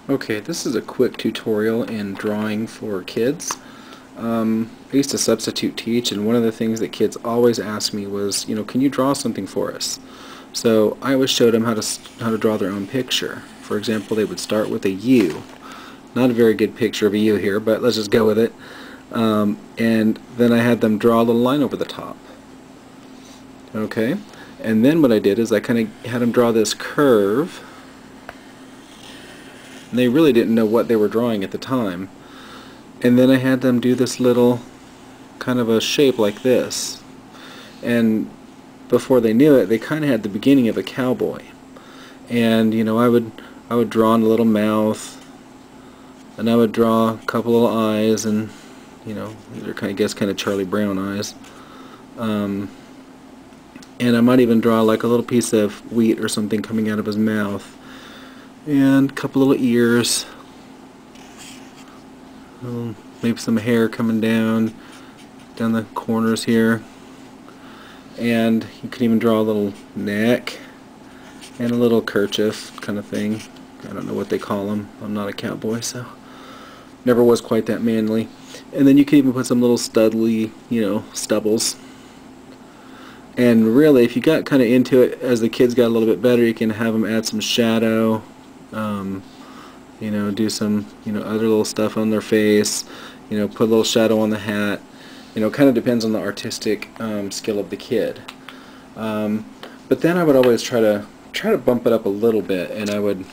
Okay, this is a quick tutorial in drawing for kids. I used to substitute teach, and one of the things that kids always asked me was, can you draw something for us? So I always showed them how to draw their own picture. For example, they would start with a U. Not a very good picture of a U here, but let's just go with it. And then I had them draw a little line over the top. Okay, and then what I did is I kind of had them draw this curve. And they really didn't know what they were drawing at the time. And then I had them do this little kind of a shape like this. And before they knew it, they kind of had the beginning of a cowboy. And I would draw in a little mouth, and I would draw a couple little eyes, and these are kind of Charlie Brown eyes. And I might even draw like a little piece of wheat or something coming out of his mouth. And a couple little ears, maybe some hair coming down the corners here, and you can even draw a little neck and a little kerchief kind of thing. I don't know what they call them. I'm not a cowboy, so never was quite that manly. And then you can even put some little studly, stubbles. And really, if you got kind of into it, as the kids got a little bit better, you can have them add some shadow. Do some, other little stuff on their face, put a little shadow on the hat. Kind of depends on the artistic skill of the kid. But then I would always try to bump it up a little bit, and I would,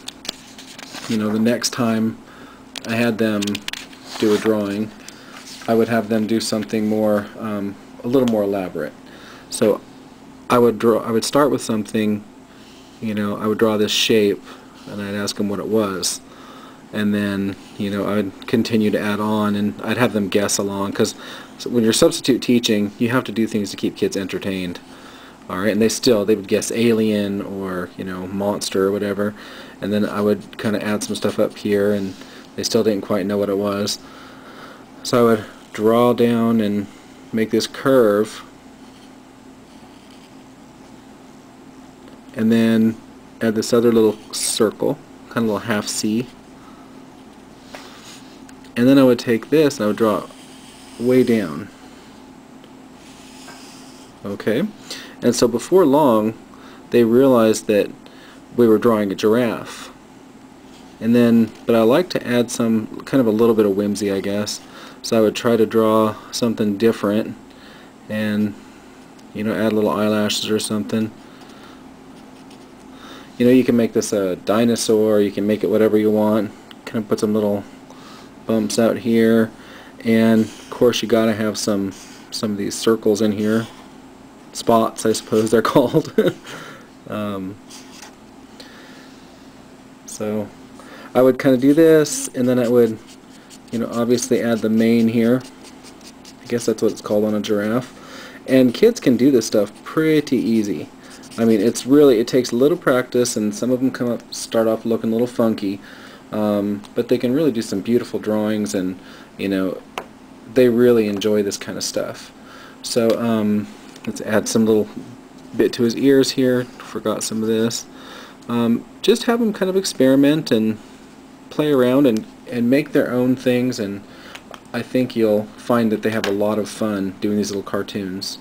the next time I had them do a drawing, I would have them do something more, a little more elaborate. So I would start with something, I would draw this shape, and I'd ask them what it was, and then I would continue to add on, and I'd have them guess along, because when you're substitute teaching, you have to do things to keep kids entertained. Alright, and they would guess alien or monster or whatever, and then I would kind of add some stuff up here, and they still didn't quite know what it was. So I would draw down and make this curve, and then add this other little circle, kind of a little half C. And then I would take this and I would draw it way down. Okay? And so before long, they realized that we were drawing a giraffe. But I like to add some, kind of a little bit of whimsy, I guess. So I would try to draw something different and, add little eyelashes or something. You can make this a dinosaur, you can make it whatever you want. Kind of put some little bumps out here, and of course you gotta have some of these circles in here. Spots, I suppose they're called. So I would kind of do this, and then I would, obviously add the mane here. I guess that's what it's called on a giraffe. And kids can do this stuff pretty easy. I mean, it takes a little practice, and some of them start off looking a little funky, but they can really do some beautiful drawings, and they really enjoy this kind of stuff. So let's add some little bit to his ears here. Forgot some of this. Just have them kind of experiment and play around and make their own things, and I think you'll find that they have a lot of fun doing these little cartoons.